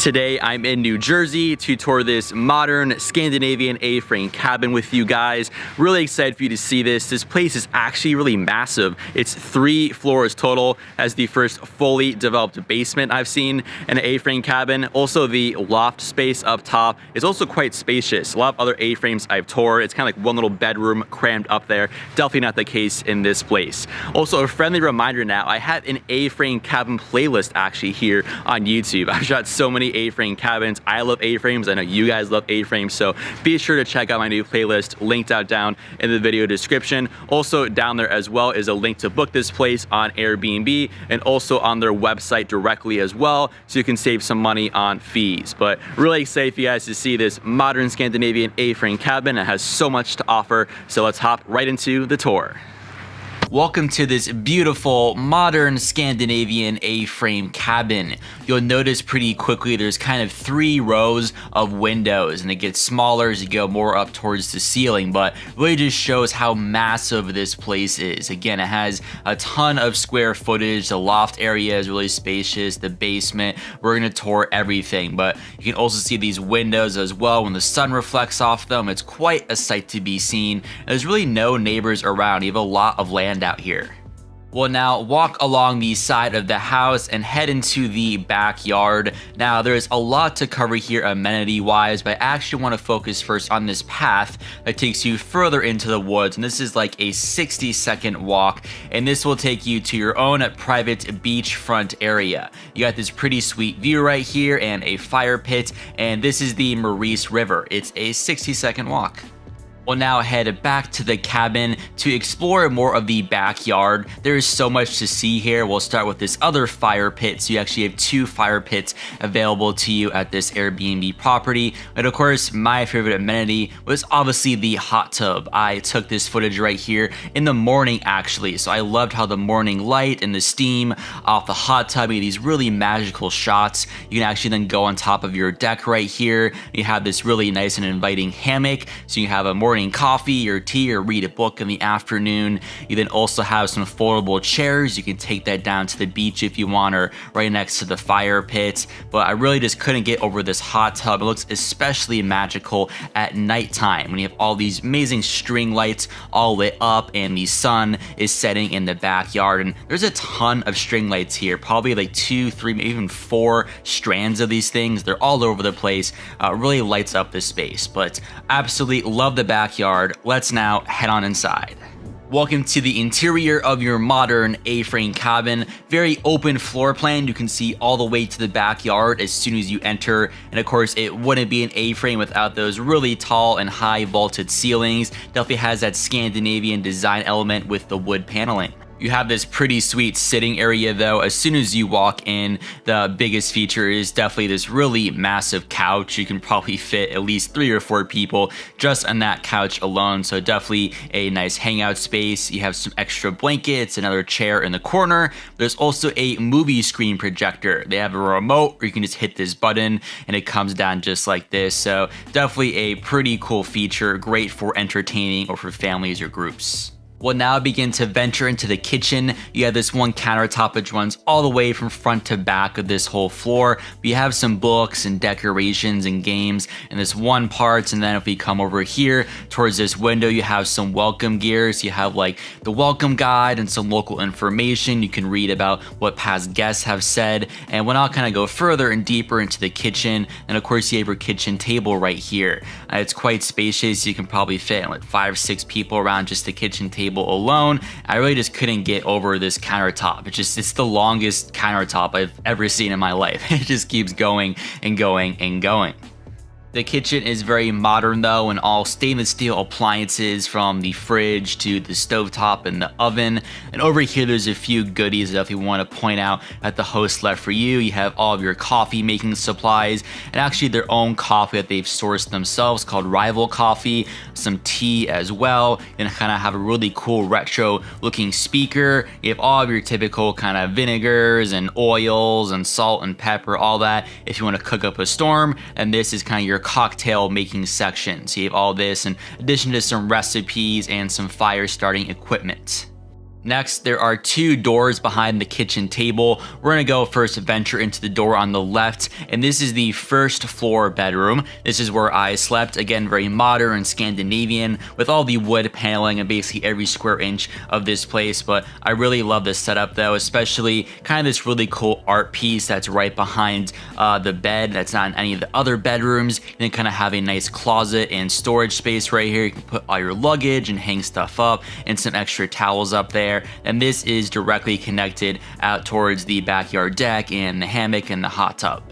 Today I'm in New Jersey to tour this modern Scandinavian A-frame cabin with you guys. Really excited for you to see this. This place is actually really massive. It's 3 floors total, as the first fully developed basement I've seen in an A-frame cabin. Also, the loft space up top is also quite spacious. A lot of other A-frames I've toured, it's kind of like one little bedroom crammed up there. Definitely not the case in this place. Also, a friendly reminder now, I have an A-frame cabin playlist actually here on YouTube. I've shot so many A-frame cabins. I love A-frames. I know you guys love A-frames, so be sure to check out my new playlist linked out down in the video description. Also down there as well is a link to book this place on Airbnb and also on their website directly as well, so you can save some money on fees. But really excited for you guys to see this modern Scandinavian A-frame cabin. It has so much to offer, so let's hop right into the tour. Welcome to this beautiful, modern Scandinavian A-frame cabin. You'll notice pretty quickly there's kind of 3 rows of windows, and it gets smaller as you go more up towards the ceiling, but really just shows how massive this place is. Again, it has a ton of square footage. The loft area is really spacious, the basement. We're gonna tour everything, but you can also see these windows as well. When the sun reflects off them, it's quite a sight to be seen. There's really no neighbors around. You have a lot of land out here. We'll now walk along the side of the house and head into the backyard. Now, there's a lot to cover here amenity-wise, but I actually want to focus first on this path that takes you further into the woods. And this is like a 60-second walk, and this will take you to your own private beachfront area. You got this pretty sweet view right here and a fire pit, and this is the Maurice River. It's a 60-second walk. We'll now head back to the cabin to explore more of the backyard. There is so much to see here. We'll start with this other fire pit. So you actually have 2 fire pits available to you at this Airbnb property. And of course, my favorite amenity was obviously the hot tub. I took this footage right here in the morning actually. So I loved how the morning light and the steam off the hot tub made these really magical shots. You can actually then go on top of your deck right here. You have this really nice and inviting hammock. So you have a morning coffee or tea or read a book in the afternoon. You then also have some foldable chairs. You can take that down to the beach if you want, or right next to the fire pit. But I really just couldn't get over this hot tub. It looks especially magical at nighttime when you have all these amazing string lights all lit up and the sun is setting in the backyard. And there's a ton of string lights here, probably like 2, 3, maybe even 4 strands of these things. They're all over the place. Really lights up the space, but absolutely love the backyard. Let's now head on inside. Welcome to the interior of your modern A-frame cabin. Very open floor plan. You can see all the way to the backyard as soon as you enter. And of course, it wouldn't be an A-frame without those really tall and high vaulted ceilings. Definitely has that Scandinavian design element with the wood paneling. You have this pretty sweet sitting area though. As soon as you walk in, the biggest feature is definitely this really massive couch. You can probably fit at least 3 or 4 people just on that couch alone. So definitely a nice hangout space. You have some extra blankets, another chair in the corner. There's also a movie screen projector. They have a remote where you can just hit this button and it comes down just like this. So definitely a pretty cool feature, great for entertaining or for families or groups. We'll now begin to venture into the kitchen. You have this one countertop which runs all the way from front to back of this whole floor. You have some books and decorations and games in this one part. And then if we come over here towards this window, you have some welcome gears. You have like the welcome guide and some local information. You can read about what past guests have said. And when I'll kind of go further and deeper into the kitchen, and of course you have your kitchen table right here. It's quite spacious. You can probably fit like 5 or 6 people around just the kitchen table alone. I really just couldn't get over this countertop. It's the longest countertop I've ever seen in my life. It just keeps going and going and going. The kitchen is very modern though, and all stainless steel appliances from the fridge to the stovetop and the oven. And over here there's a few goodies that if you want to point out that the host left for you. You have all of your coffee making supplies and actually their own coffee that they've sourced themselves called Rival Coffee, some tea as well, and kind of have a really cool retro looking speaker. You have all of your typical kind of vinegars and oils and salt and pepper, all that if you want to cook up a storm. And this is kind of your cocktail making section. So you have all this in addition to some recipes and some fire starting equipment. Next, there are 2 doors behind the kitchen table. We're gonna go first venture into the door on the left, and this is the first floor bedroom. This is where I slept. Again, very modern and Scandinavian with all the wood paneling and basically every square inch of this place. But I really love this setup though, especially kind of this really cool art piece that's right behind the bed that's not in any of the other bedrooms. And then kind of have a nice closet and storage space right here. You can put all your luggage and hang stuff up, and some extra towels up there. And this is directly connected out towards the backyard deck and the hammock and the hot tub.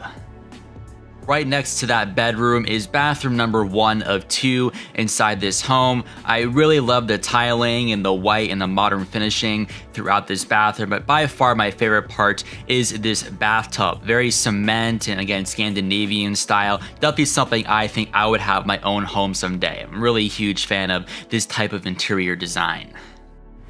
Right next to that bedroom is bathroom number 1 of 2 inside this home. I really love the tiling and the white and the modern finishing throughout this bathroom, but by far my favorite part is this bathtub. Very cement and again Scandinavian style. Definitely something I think I would have my own home someday. I'm really a huge fan of this type of interior design.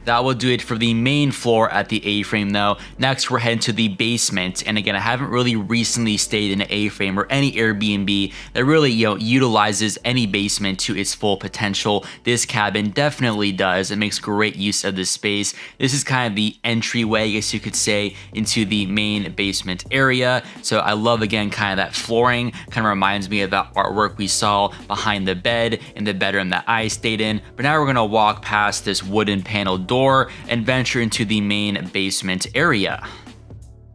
That will do it for the main floor at the A-frame though. Next, we're heading to the basement. And again, I haven't really recently stayed in an A-frame or any Airbnb that really, utilizes any basement to its full potential. This cabin definitely does. It makes great use of the space. This is kind of the entryway, I guess you could say, into the main basement area. So I love, again, kind of that flooring. Kind of reminds me of that artwork we saw behind the bed in the bedroom that I stayed in. But now we're gonna walk past this wooden paneled door and venture into the main basement area.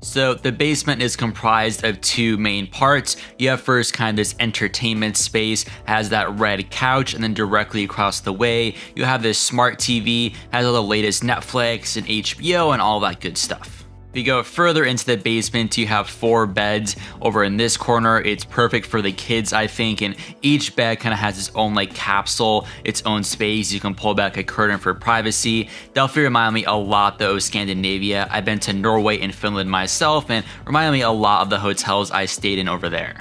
So the basement is comprised of 2 main parts. You have first kind of this entertainment space, has that red couch, and then directly across the way, you have this smart TV, has all the latest Netflix and HBO and all that good stuff. If you go further into the basement, you have 4 beds over in this corner. It's perfect for the kids, I think, and each bed kind of has its own like capsule, its own space. You can pull back a curtain for privacy. Definitely remind me a lot though of Scandinavia. I've been to Norway and Finland myself, and remind me a lot of the hotels I stayed in over there.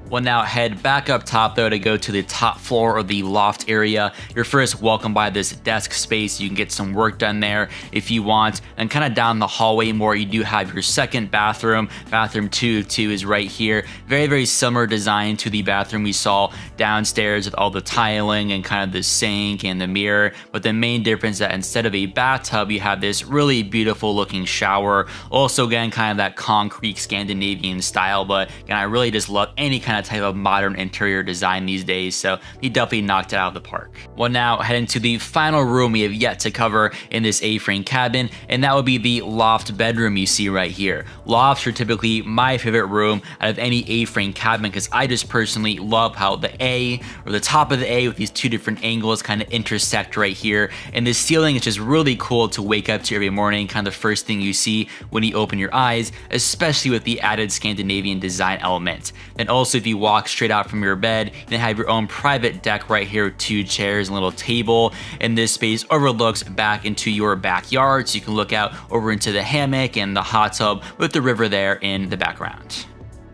We'll now head back up top though to go to the top floor of the loft area. You're first welcomed by this desk space. You can get some work done there if you want. And kind of down the hallway more, you do have your second bathroom. Bathroom 2 is right here. Very, very similar design to the bathroom we saw downstairs with all the tiling and kind of the sink and the mirror. But the main difference is that instead of a bathtub, you have this really beautiful looking shower. Also again, kind of that concrete Scandinavian style. But again, I really just love any kind of type of modern interior design these days, so he definitely knocked it out of the park. We'll now head into the final room we have yet to cover in this A-frame cabin, and that would be the loft bedroom you see right here. Lofts are typically my favorite room out of any A-frame cabin because I just personally love how the A, or the top of the A with these 2 different angles kind of intersect right here, and the ceiling is just really cool to wake up to every morning, kind of the first thing you see when you open your eyes, especially with the added Scandinavian design element. And also if you walk straight out from your bed, you have your own private deck right here with 2 chairs and a little table, and this space overlooks back into your backyard, so you can look out over into the hammock and the hot tub with the river there in the background.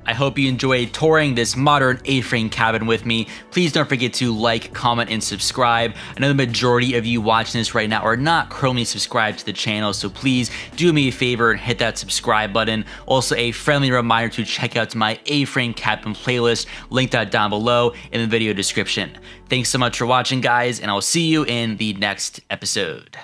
I hope you enjoyed touring this modern A-frame cabin with me. Please don't forget to like, comment, and subscribe. I know the majority of you watching this right now are not currently subscribed to the channel, so please do me a favor and hit that subscribe button. Also, a friendly reminder to check out my A-frame cabin playlist, linked out down below in the video description. Thanks so much for watching, guys, and I'll see you in the next episode.